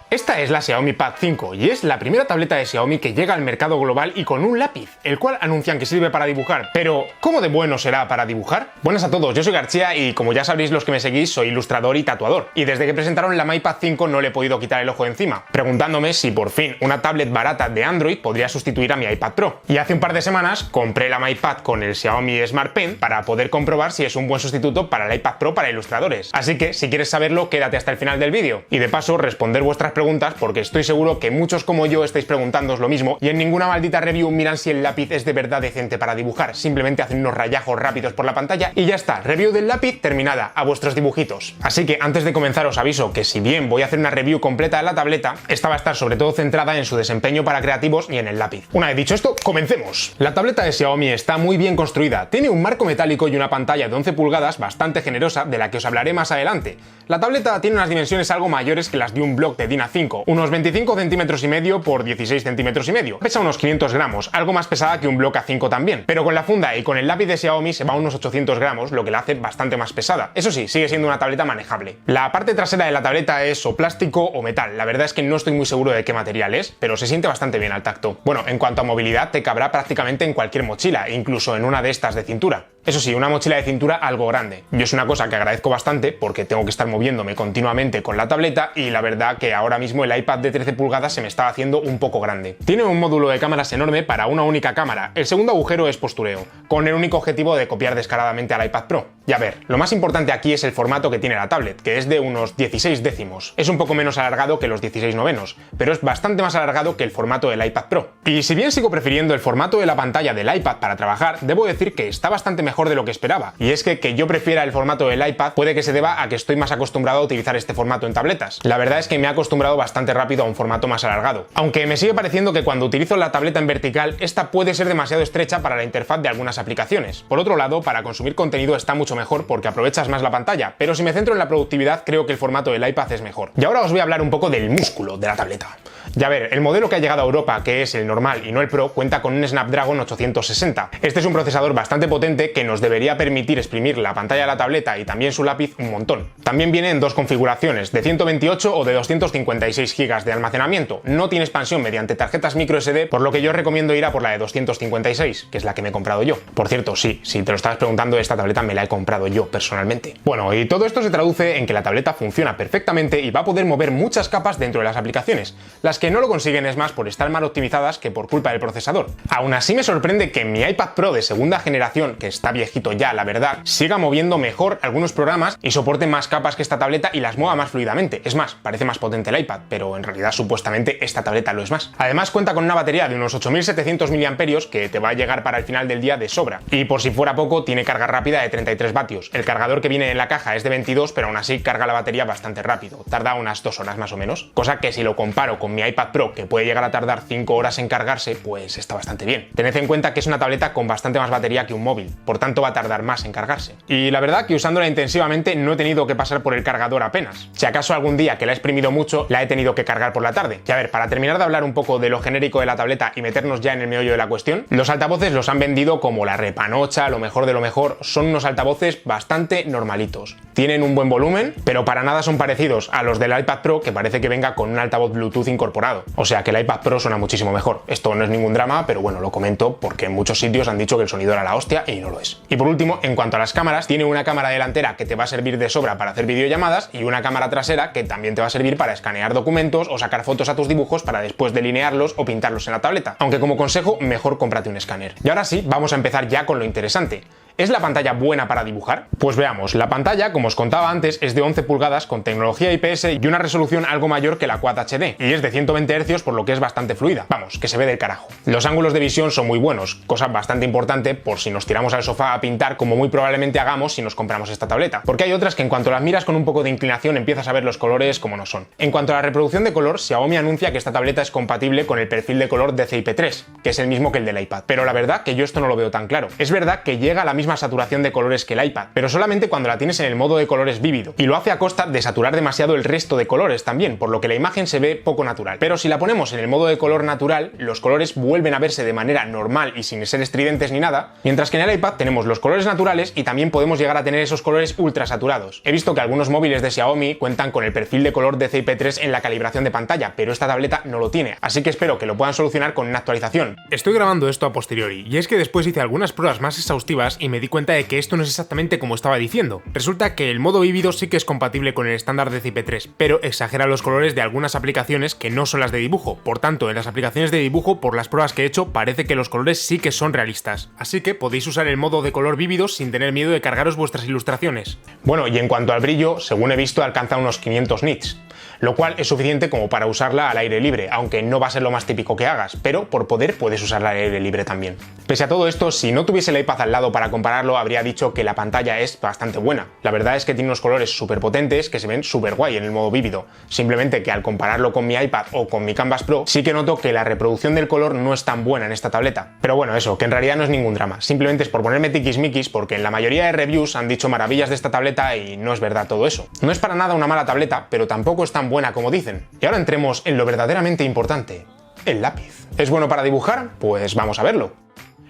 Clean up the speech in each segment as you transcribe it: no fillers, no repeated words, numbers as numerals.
Esta es la Xiaomi Pad 5 y es la primera tableta de Xiaomi que llega al mercado global y con un lápiz, el cual anuncian que sirve para dibujar. Pero, ¿cómo de bueno será para dibujar? Buenas a todos, yo soy García y como ya sabréis los que me seguís, soy ilustrador y tatuador. Y desde que presentaron la MyPad 5 no le he podido quitar el ojo de encima, preguntándome si por fin una tablet barata de Android podría sustituir a mi iPad Pro. Y hace un par de semanas compré la MyPad con el Xiaomi Smart Pen para poder comprobar si es un buen sustituto para el iPad Pro para ilustradores. Así que, si quieres saberlo, quédate hasta el final del vídeo. Y de paso, responder vuestras preguntas porque estoy seguro que muchos como yo estáis preguntándoos lo mismo y en ninguna maldita review miran si el lápiz es de verdad decente para dibujar, simplemente hacen unos rayajos rápidos por la pantalla y ya está, review del lápiz terminada, a vuestros dibujitos. Así que antes de comenzar os aviso que si bien voy a hacer una review completa de la tableta, esta va a estar sobre todo centrada en su desempeño para creativos y en el lápiz. Una vez dicho esto, comencemos. La tableta de Xiaomi está muy bien construida, tiene un marco metálico y una pantalla de 11 pulgadas bastante generosa de la que os hablaré más adelante. La tableta tiene unas dimensiones algo mayores que las de un bloc de DIN A5, unos 25 centímetros y medio por 16 centímetros y medio. Pesa unos 500 gramos, algo más pesada que un bloc A5 también, pero con la funda y con el lápiz de Xiaomi se va a unos 800 gramos, lo que la hace bastante más pesada. Eso sí, sigue siendo una tableta manejable. La parte trasera de la tableta es o plástico o metal, la verdad es que no estoy muy seguro de qué material es, pero se siente bastante bien al tacto. Bueno, en cuanto a movilidad, te cabrá prácticamente en cualquier mochila, incluso en una de estas de cintura. Eso sí, una mochila de cintura algo grande. Yo es una cosa que agradezco bastante porque tengo que estar moviéndome continuamente con la tableta y la verdad que ahora mismo el iPad de 13 pulgadas se me está haciendo un poco grande. Tiene un módulo de cámaras enorme para una única cámara. El segundo agujero es postureo, con el único objetivo de copiar descaradamente al iPad Pro. Y a ver, lo más importante aquí es el formato que tiene la tablet, que es de unos 16 décimos. Es un poco menos alargado que los 16 novenos, pero es bastante más alargado que el formato del iPad Pro. Y si bien sigo prefiriendo el formato de la pantalla del iPad para trabajar, debo decir que está bastante mejor de lo que esperaba. Y es que yo prefiera el formato del iPad puede que se deba a que estoy más acostumbrado a utilizar este formato en tabletas. La verdad es que me he acostumbrado bastante rápido a un formato más alargado. Aunque me sigue pareciendo que cuando utilizo la tableta en vertical, esta puede ser demasiado estrecha para la interfaz de algunas aplicaciones. Por otro lado, para consumir contenido está mucho mejor porque aprovechas más la pantalla, pero si me centro en la productividad, creo que el formato del iPad es mejor. Y ahora os voy a hablar un poco del músculo de la tableta. Ya ver, el modelo que ha llegado a Europa, que es el normal y no el Pro, cuenta con un Snapdragon 860. Este es un procesador bastante potente que nos debería permitir exprimir la pantalla de la tableta y también su lápiz un montón. También viene en dos configuraciones, de 128 o de 256 GB de almacenamiento. No tiene expansión mediante tarjetas microSD, por lo que yo recomiendo ir a por la de 256, que es la que me he comprado yo. Por cierto, sí, si te lo estabas preguntando, esta tableta me la he comprado yo personalmente. Bueno, y todo esto se traduce en que la tableta funciona perfectamente y va a poder mover muchas capas dentro de las aplicaciones. Las que no lo consiguen es más por estar mal optimizadas que por culpa del procesador. Aún así me sorprende que mi iPad Pro de segunda generación, que está viejito ya la verdad, siga moviendo mejor algunos programas y soporte más capas que esta tableta y las mueva más fluidamente. Es más, parece más potente el iPad, pero en realidad supuestamente esta tableta lo es más. Además cuenta con una batería de unos 8700 mAh que te va a llegar para el final del día de sobra. Y por si fuera poco, tiene carga rápida de 33 vatios. El cargador que viene en la caja es de 22, pero aún así carga la batería bastante rápido. Tarda unas 2 horas más o menos. Cosa que si lo comparo con mi iPad Pro, que puede llegar a tardar 5 horas en cargarse, pues está bastante bien. Tened en cuenta que es una tableta con bastante más batería que un móvil, por tanto va a tardar más en cargarse. Y la verdad que usándola intensivamente no he tenido que pasar por el cargador apenas. Si acaso algún día que la he exprimido mucho, la he tenido que cargar por la tarde. Y a ver, para terminar de hablar un poco de lo genérico de la tableta y meternos ya en el meollo de la cuestión, los altavoces los han vendido como la repanocha, lo mejor de lo mejor. Son unos altavoces bastante normalitos. Tienen un buen volumen, pero para nada son parecidos a los del iPad Pro, que parece que venga con un altavoz Bluetooth incorporado. O sea que el iPad Pro suena muchísimo mejor. Esto no es ningún drama, pero bueno, lo comento porque en muchos sitios han dicho que el sonido era la hostia y no lo es. Y por último, en cuanto a las cámaras, tiene una cámara delantera que te va a servir de sobra para hacer videollamadas y una cámara trasera que también te va a servir para escanear documentos o sacar fotos a tus dibujos para después delinearlos o pintarlos en la tableta. Aunque como consejo, mejor cómprate un escáner. Y ahora sí, vamos a empezar ya con lo interesante. ¿Es la pantalla buena para dibujar? Pues veamos, la pantalla, como os contaba antes, es de 11 pulgadas con tecnología IPS y una resolución algo mayor que la Quad HD, y es de 120 Hz por lo que es bastante fluida. Vamos, que se ve del carajo. Los ángulos de visión son muy buenos, cosa bastante importante por si nos tiramos al sofá a pintar, como muy probablemente hagamos si nos compramos esta tableta. Porque hay otras que en cuanto las miras con un poco de inclinación empiezas a ver los colores como no son. En cuanto a la reproducción de color, Xiaomi anuncia que esta tableta es compatible con el perfil de color DCI-P3, que es el mismo que el del iPad. Pero la verdad que yo esto no lo veo tan claro. Es verdad que llega a la misma misma saturación de colores que el iPad, pero solamente cuando la tienes en el modo de colores vívido, y lo hace a costa de saturar demasiado el resto de colores también, por lo que la imagen se ve poco natural. Pero si la ponemos en el modo de color natural, los colores vuelven a verse de manera normal y sin ser estridentes ni nada, mientras que en el iPad tenemos los colores naturales y también podemos llegar a tener esos colores ultra saturados. He visto que algunos móviles de Xiaomi cuentan con el perfil de color DCI-P3 en la calibración de pantalla, pero esta tableta no lo tiene, así que espero que lo puedan solucionar con una actualización. Estoy grabando esto a posteriori, y es que después hice algunas pruebas más exhaustivas y me di cuenta de que esto no es exactamente como estaba diciendo. Resulta que el modo vívido sí que es compatible con el estándar DCI-P3, pero exagera los colores de algunas aplicaciones que no son las de dibujo. Por tanto, en las aplicaciones de dibujo, por las pruebas que he hecho, parece que los colores sí que son realistas. Así que podéis usar el modo de color vívido sin tener miedo de cargaros vuestras ilustraciones. Bueno, y en cuanto al brillo, según he visto, alcanza unos 500 nits, lo cual es suficiente como para usarla al aire libre, aunque no va a ser lo más típico que hagas, pero por poder puedes usarla al aire libre también. Pese a todo esto, si no tuviese el iPad al lado para compararlo, habría dicho que la pantalla es bastante buena. La verdad es que tiene unos colores súper potentes que se ven súper guay en el modo vívido, simplemente que al compararlo con mi iPad o con mi Canvas Pro, sí que noto que la reproducción del color no es tan buena en esta tableta. Pero bueno, eso, que en realidad no es ningún drama, simplemente es por ponerme tiquismiquis, porque en la mayoría de reviews han dicho maravillas de esta tableta y no es verdad todo eso. No es para nada una mala tableta, pero tampoco es tan buena como dicen. Y ahora entremos en lo verdaderamente importante, el lápiz. ¿Es bueno para dibujar? Pues vamos a verlo.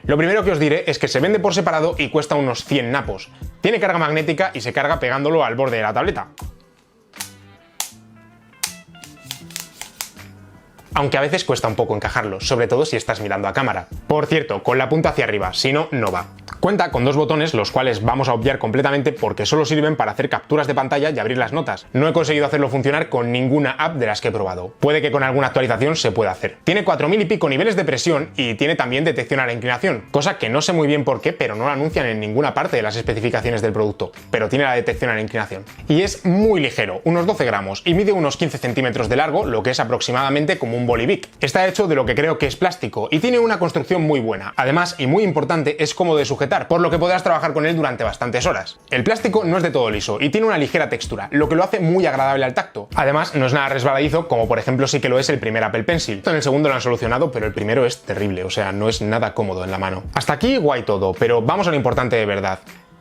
Lo primero que os diré es que se vende por separado y cuesta unos 100 napos. Tiene carga magnética y se carga pegándolo al borde de la tableta. Aunque a veces cuesta un poco encajarlo, sobre todo si estás mirando a cámara. Por cierto, con la punta hacia arriba, si no, no va. Cuenta con dos botones, los cuales vamos a obviar completamente porque solo sirven para hacer capturas de pantalla y abrir las notas. No he conseguido hacerlo funcionar con ninguna app de las que he probado. Puede que con alguna actualización se pueda hacer. Tiene 4000 y pico niveles de presión y tiene también detección a la inclinación, cosa que no sé muy bien por qué, pero no lo anuncian en ninguna parte de las especificaciones del producto, pero tiene la detección a la inclinación. Y es muy ligero, unos 12 gramos, y mide unos 15 centímetros de largo, lo que es aproximadamente como un bolivic. Está hecho de lo que creo que es plástico y tiene una construcción muy buena. Además, y muy importante, es cómodo de sujetar, por lo que podrás trabajar con él durante bastantes horas. El plástico no es de todo liso y tiene una ligera textura, lo que lo hace muy agradable al tacto. Además, no es nada resbaladizo, como por ejemplo sí que lo es el primer Apple Pencil. En el segundo lo han solucionado, pero el primero es terrible, o sea, no es nada cómodo en la mano. Hasta aquí guay todo, pero vamos a lo importante de verdad.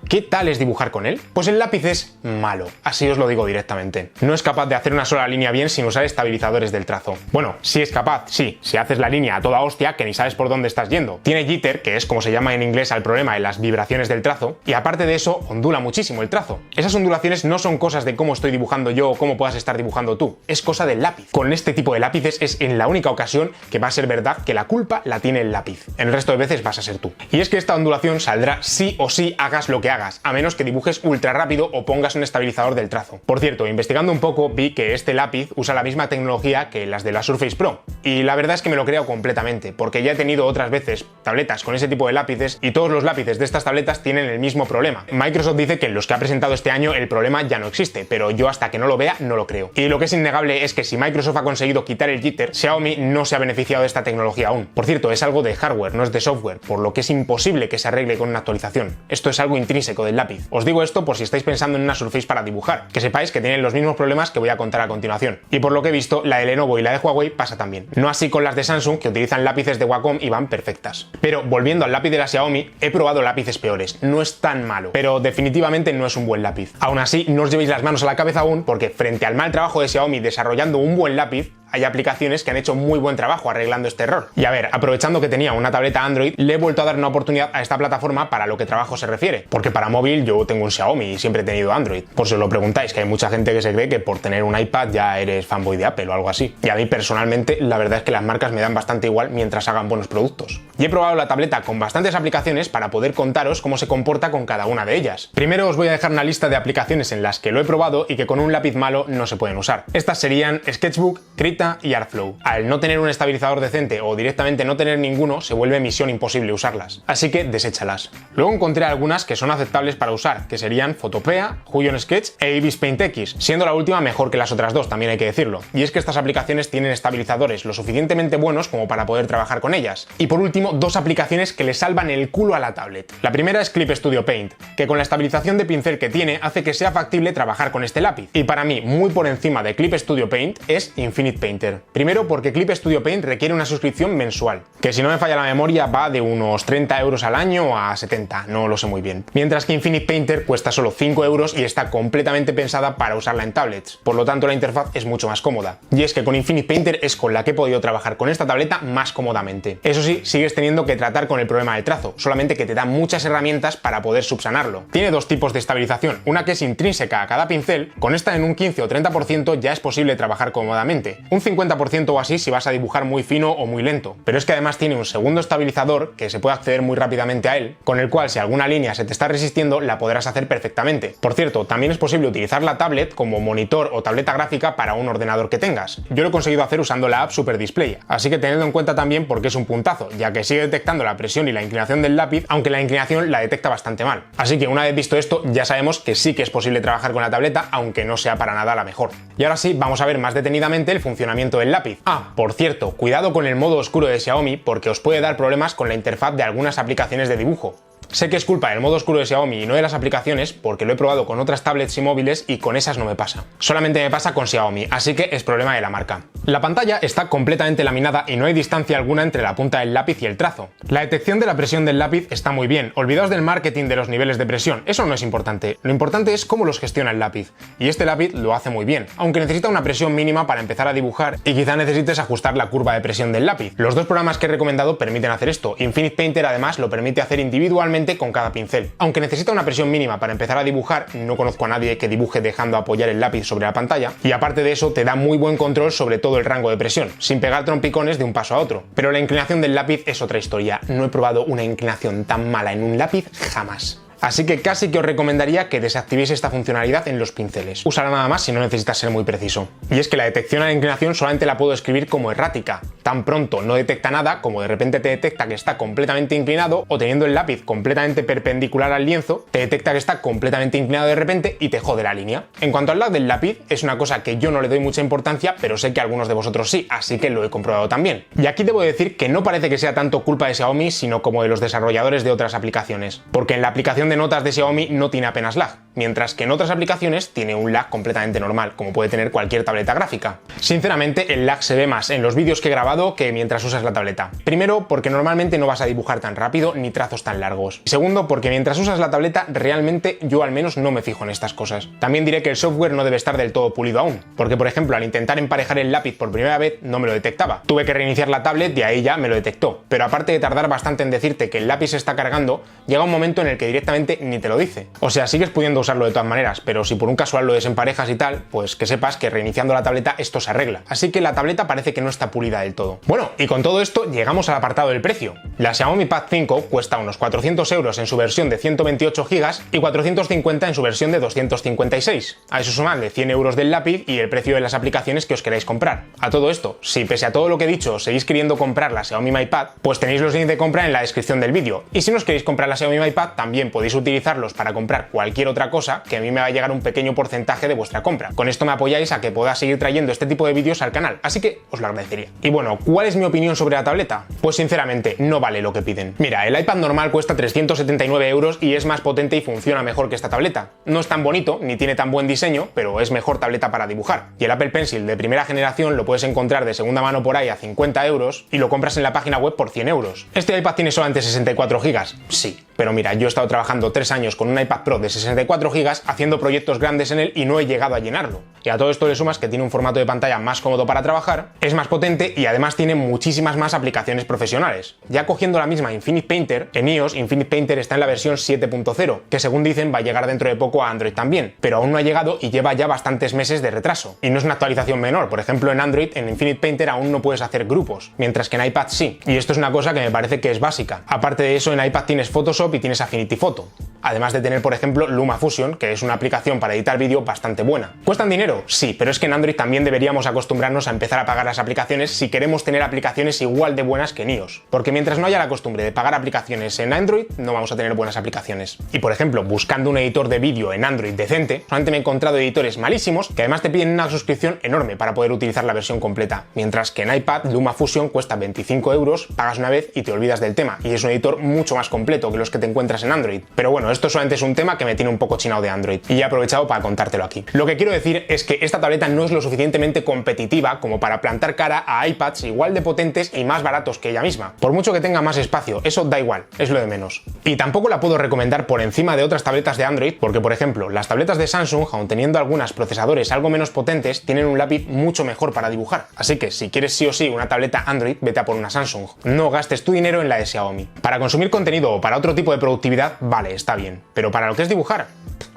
¿Qué tal es dibujar con él? Pues el lápiz es malo, así os lo digo directamente. No es capaz de hacer una sola línea bien sin usar estabilizadores del trazo. Bueno, sí es capaz, sí, si haces la línea a toda hostia que ni sabes por dónde estás yendo. Tiene jitter, que es como se llama en inglés al problema en las vibraciones del trazo, y aparte de eso, ondula muchísimo el trazo. Esas ondulaciones no son cosas de cómo estoy dibujando yo o cómo puedas estar dibujando tú, es cosa del lápiz. Con este tipo de lápices es en la única ocasión que va a ser verdad que la culpa la tiene el lápiz. El resto de veces vas a ser tú. Y es que esta ondulación saldrá sí o sí hagas lo que hagas, a menos que dibujes ultra rápido o pongas un estabilizador del trazo. Por cierto, investigando un poco vi que este lápiz usa la misma tecnología que las de la Surface Pro, y la verdad es que me lo creo completamente, porque ya he tenido otras veces tabletas con ese tipo de lápices y todos los lápices de estas tabletas tienen el mismo problema. Microsoft dice que en los que ha presentado este año el problema ya no existe, pero yo hasta que no lo vea no lo creo. Y lo que es innegable es que si Microsoft ha conseguido quitar el jitter, Xiaomi no se ha beneficiado de esta tecnología aún. Por cierto, es algo de hardware, no es de software, por lo que es imposible que se arregle con una actualización. Esto es algo intrínseco del lápiz. Os digo esto por si estáis pensando en una Surface para dibujar, que sepáis que tienen los mismos problemas que voy a contar a continuación. Y por lo que he visto, la de Lenovo y la de Huawei pasa también. No así con las de Samsung, que utilizan lápices de Wacom y van perfectas. Pero volviendo al lápiz de la Xiaomi, he probado lápices peores. No es tan malo, pero definitivamente no es un buen lápiz. Aún así, no os llevéis las manos a la cabeza aún, porque frente al mal trabajo de Xiaomi desarrollando un buen lápiz, hay aplicaciones que han hecho muy buen trabajo arreglando este error. Y a ver, aprovechando que tenía una tableta Android, le he vuelto a dar una oportunidad a esta plataforma para lo que trabajo se refiere, porque para móvil yo tengo un Xiaomi y siempre he tenido Android. Por si os lo preguntáis, que hay mucha gente que se cree que por tener un iPad ya eres fanboy de Apple o algo así. Y a mí personalmente, la verdad es que las marcas me dan bastante igual mientras hagan buenos productos. Y he probado la tableta con bastantes aplicaciones para poder contaros cómo se comporta con cada una de ellas. Primero os voy a dejar una lista de aplicaciones en las que lo he probado y que con un lápiz malo no se pueden usar. Estas serían Sketchbook, Krita y Artflow. Al no tener un estabilizador decente o directamente no tener ninguno, se vuelve misión imposible usarlas. Así que deséchalas. Luego encontré algunas que son aceptables para usar, que serían Photopea, Huion Sketch e Ibis Paint X, siendo la última mejor que las otras dos, también hay que decirlo. Y es que estas aplicaciones tienen estabilizadores lo suficientemente buenos como para poder trabajar con ellas. Y por último último, dos aplicaciones que le salvan el culo a la tablet. La primera es Clip Studio Paint, que con la estabilización de pincel que tiene hace que sea factible trabajar con este lápiz. Y para mí, muy por encima de Clip Studio Paint es Infinite Painter. Primero porque Clip Studio Paint requiere una suscripción mensual, que si no me falla la memoria va de unos 30 euros al año a 70, no lo sé muy bien. Mientras que Infinite Painter cuesta solo 5 euros y está completamente pensada para usarla en tablets, por lo tanto la interfaz es mucho más cómoda. Y es que con Infinite Painter es con la que he podido trabajar con esta tableta más cómodamente. Eso sí, sigues teniendo que tratar con el problema del trazo, solamente que te da muchas herramientas para poder subsanarlo. Tiene dos tipos de estabilización, una que es intrínseca a cada pincel, con esta en un 15 o 30% ya es posible trabajar cómodamente, un 50% o así si vas a dibujar muy fino o muy lento, pero es que además tiene un segundo estabilizador que se puede acceder muy rápidamente a él, con el cual si alguna línea se te está resistiendo la podrás hacer perfectamente. Por cierto, también es posible utilizar la tablet como monitor o tableta gráfica para un ordenador que tengas. Yo lo he conseguido hacer usando la app Super Display, así que tenedlo en cuenta también porque es un puntazo, ya que sigue detectando la presión y la inclinación del lápiz, aunque la inclinación la detecta bastante mal. Así que una vez visto esto, ya sabemos que sí que es posible trabajar con la tableta, aunque no sea para nada la mejor. Y ahora sí, vamos a ver más detenidamente el funcionamiento del lápiz. Ah, por cierto, cuidado con el modo oscuro de Xiaomi porque os puede dar problemas con la interfaz de algunas aplicaciones de dibujo. Sé que es culpa del modo oscuro de Xiaomi y no de las aplicaciones porque lo he probado con otras tablets y móviles y con esas no me pasa. Solamente me pasa con Xiaomi, así que es problema de la marca. La pantalla está completamente laminada y no hay distancia alguna entre la punta del lápiz y el trazo. La detección de la presión del lápiz está muy bien, olvidaos del marketing de los niveles de presión, eso no es importante. Lo importante es cómo los gestiona el lápiz, y este lápiz lo hace muy bien, aunque necesita una presión mínima para empezar a dibujar y quizá necesites ajustar la curva de presión del lápiz. Los dos programas que he recomendado permiten hacer esto, Infinite Painter además lo permite hacer individualmente con cada pincel. Aunque necesita una presión mínima para empezar a dibujar, no conozco a nadie que dibuje dejando apoyar el lápiz sobre la pantalla, y aparte de eso te da muy buen control sobre todo el rango de presión, sin pegar trompicones de un paso a otro. Pero la inclinación del lápiz es otra historia, no he probado una inclinación tan mala en un lápiz jamás. Así que casi que os recomendaría que desactivéis esta funcionalidad en los pinceles. Úsala nada más si no necesitas ser muy preciso. Y es que la detección a la inclinación solamente la puedo escribir como errática. Tan pronto no detecta nada, como de repente te detecta que está completamente inclinado, o teniendo el lápiz completamente perpendicular al lienzo, te detecta que está completamente inclinado de repente y te jode la línea. En cuanto al lag del lápiz, es una cosa que yo no le doy mucha importancia, pero sé que algunos de vosotros sí, así que lo he comprobado también. Y aquí debo decir que no parece que sea tanto culpa de Xiaomi, sino como de los desarrolladores de otras aplicaciones. Porque en la aplicación de notas de Xiaomi no tiene apenas lag, mientras que en otras aplicaciones tiene un lag completamente normal, como puede tener cualquier tableta gráfica. Sinceramente, el lag se ve más en los vídeos que he grabado que mientras usas la tableta. Primero, porque normalmente no vas a dibujar tan rápido ni trazos tan largos. Y segundo, porque mientras usas la tableta, realmente yo al menos no me fijo en estas cosas. También diré que el software no debe estar del todo pulido aún, porque por ejemplo, al intentar emparejar el lápiz por primera vez no me lo detectaba. Tuve que reiniciar la tablet y ahí ya me lo detectó. Pero aparte de tardar bastante en decirte que el lápiz se está cargando, llega un momento en el que directamente ni te lo dice. O sea, sigues pudiendo usarlo de todas maneras, pero si por un casual lo desemparejas y tal, pues que sepas que reiniciando la tableta esto se arregla. Así que la tableta parece que no está pulida del todo. Bueno, y con todo esto llegamos al apartado del precio. La Xiaomi Pad 5 cuesta unos 400 euros en su versión de 128 GB y 450 en su versión de 256. A eso sumadle 100 euros del lápiz y el precio de las aplicaciones que os queráis comprar. A todo esto, si pese a todo lo que he dicho seguís queriendo comprar la Xiaomi Mi Pad, pues tenéis los links de compra en la descripción del vídeo. Y si no os queréis comprar la Xiaomi Mi Pad, también podéis utilizarlos para comprar cualquier otra cosa, que a mí me va a llegar un pequeño porcentaje de vuestra compra. Con esto me apoyáis a que pueda seguir trayendo este tipo de vídeos al canal, así que os lo agradecería. Y bueno, ¿cuál es mi opinión sobre la tableta? Pues sinceramente, no vale lo que piden. Mira, el iPad normal cuesta 379 euros y es más potente y funciona mejor que esta tableta. No es tan bonito, ni tiene tan buen diseño, pero es mejor tableta para dibujar. Y el Apple Pencil de primera generación lo puedes encontrar de segunda mano por ahí a 50 euros y lo compras en la página web por 100 euros. ¿Este iPad tiene solamente 64 GB? Sí. Pero mira, yo he estado trabajando 3 años con un iPad Pro de 64 GB haciendo proyectos grandes en él y no he llegado a llenarlo. Y a todo esto le sumas que tiene un formato de pantalla más cómodo para trabajar, es más potente y además tiene muchísimas más aplicaciones profesionales. Ya cogiendo la misma Infinite Painter, en iOS Infinite Painter está en la versión 7.0, que según dicen va a llegar dentro de poco a Android también, pero aún no ha llegado y lleva ya bastantes meses de retraso. Y no es una actualización menor, por ejemplo en Android, en Infinite Painter aún no puedes hacer grupos, mientras que en iPad sí. Y esto es una cosa que me parece que es básica. Aparte de eso, en iPad tienes Photoshop Photoshop y tienes Affinity Photo. Además de tener, por ejemplo, LumaFusion, que es una aplicación para editar vídeo bastante buena. ¿Cuestan dinero? Sí, pero es que en Android también deberíamos acostumbrarnos a empezar a pagar las aplicaciones si queremos tener aplicaciones igual de buenas que en iOS. Porque mientras no haya la costumbre de pagar aplicaciones en Android, no vamos a tener buenas aplicaciones. Y por ejemplo, buscando un editor de vídeo en Android decente, solamente me he encontrado editores malísimos que además te piden una suscripción enorme para poder utilizar la versión completa. Mientras que en iPad, LumaFusion cuesta 25 euros, pagas una vez y te olvidas del tema. Y es un editor mucho más completo que los que te encuentras en Android. Pero bueno, esto solamente es un tema que me tiene un poco chinado de Android. Y he aprovechado para contártelo aquí. Lo que quiero decir es que esta tableta no es lo suficientemente competitiva como para plantar cara a iPads igual de potentes y más baratos que ella misma. Por mucho que tenga más espacio, eso da igual, es lo de menos. Y tampoco la puedo recomendar por encima de otras tabletas de Android porque, por ejemplo, las tabletas de Samsung, aun teniendo algunos procesadores algo menos potentes, tienen un lápiz mucho mejor para dibujar. Así que si quieres sí o sí una tableta Android, vete a por una Samsung. No gastes tu dinero en la de Xiaomi. Para consumir contenido o para otro tipo de productividad, vale, está bien. Pero para lo que es dibujar,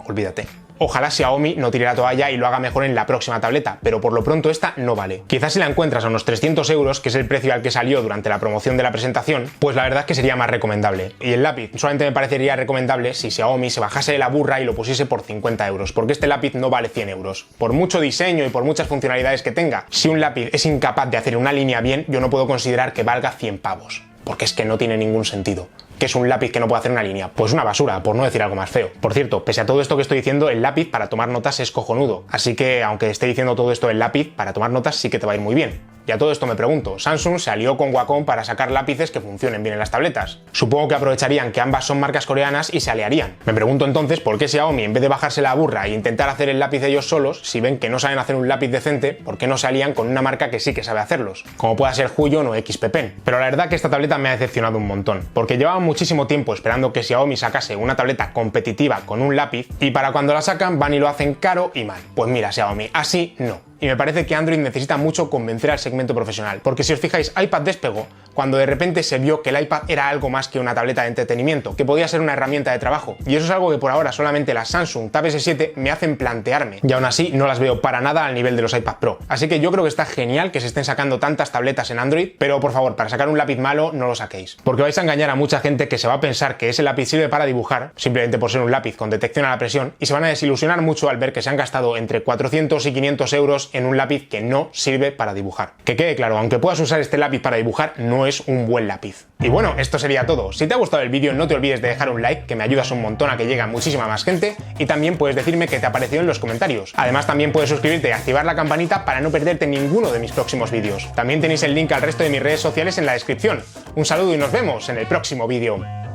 olvídate. Ojalá Xiaomi no tire la toalla y lo haga mejor en la próxima tableta, pero por lo pronto esta no vale. Quizás si la encuentras a unos 300 euros, que es el precio al que salió durante la promoción de la presentación, pues la verdad es que sería más recomendable. Y el lápiz solamente me parecería recomendable si Xiaomi se bajase de la burra y lo pusiese por 50 euros, porque este lápiz no vale 100 euros. Por mucho diseño y por muchas funcionalidades que tenga, si un lápiz es incapaz de hacer una línea bien, yo no puedo considerar que valga 100 pavos, porque es que no tiene ningún sentido. ¿Qué es un lápiz que no puede hacer una línea? Pues una basura, por no decir algo más feo. Por cierto, pese a todo esto que estoy diciendo, el lápiz para tomar notas es cojonudo. Así que, aunque esté diciendo todo esto, el lápiz para tomar notas sí que te va a ir muy bien. Y a todo esto me pregunto, Samsung se alió con Wacom para sacar lápices que funcionen bien en las tabletas. Supongo que aprovecharían que ambas son marcas coreanas y se aliarían. Me pregunto entonces por qué Xiaomi, en vez de bajarse la burra e intentar hacer el lápiz ellos solos, si ven que no saben hacer un lápiz decente, ¿por qué no se alían con una marca que sí que sabe hacerlos? Como pueda ser Huion o XP Pen. Pero la verdad que esta tableta me ha decepcionado un montón, porque llevaba muchísimo tiempo esperando que Xiaomi sacase una tableta competitiva con un lápiz y para cuando la sacan van y lo hacen caro y mal. Pues mira, Xiaomi, así no. Y me parece que Android necesita mucho convencer al segmento profesional, porque si os fijáis, iPad despegó cuando de repente se vio que el iPad era algo más que una tableta de entretenimiento, que podía ser una herramienta de trabajo. Y eso es algo que por ahora solamente las Samsung Tab S7 me hacen plantearme. Y aún así no las veo para nada al nivel de los iPad Pro. Así que yo creo que está genial que se estén sacando tantas tabletas en Android, pero por favor, para sacar un lápiz malo no lo saquéis. Porque vais a engañar a mucha gente que se va a pensar que ese lápiz sirve para dibujar, simplemente por ser un lápiz con detección a la presión, y se van a desilusionar mucho al ver que se han gastado entre 400 y 500 euros en un lápiz que no sirve para dibujar. Que quede claro, aunque puedas usar este lápiz para dibujar, no es un buen lápiz. Y bueno, esto sería todo. Si te ha gustado el vídeo, no te olvides de dejar un like, que me ayudas un montón a que llegue a muchísima más gente, y también puedes decirme qué te ha parecido en los comentarios. Además, también puedes suscribirte y activar la campanita para no perderte ninguno de mis próximos vídeos. También tenéis el link al resto de mis redes sociales en la descripción. Un saludo y nos vemos en el próximo vídeo.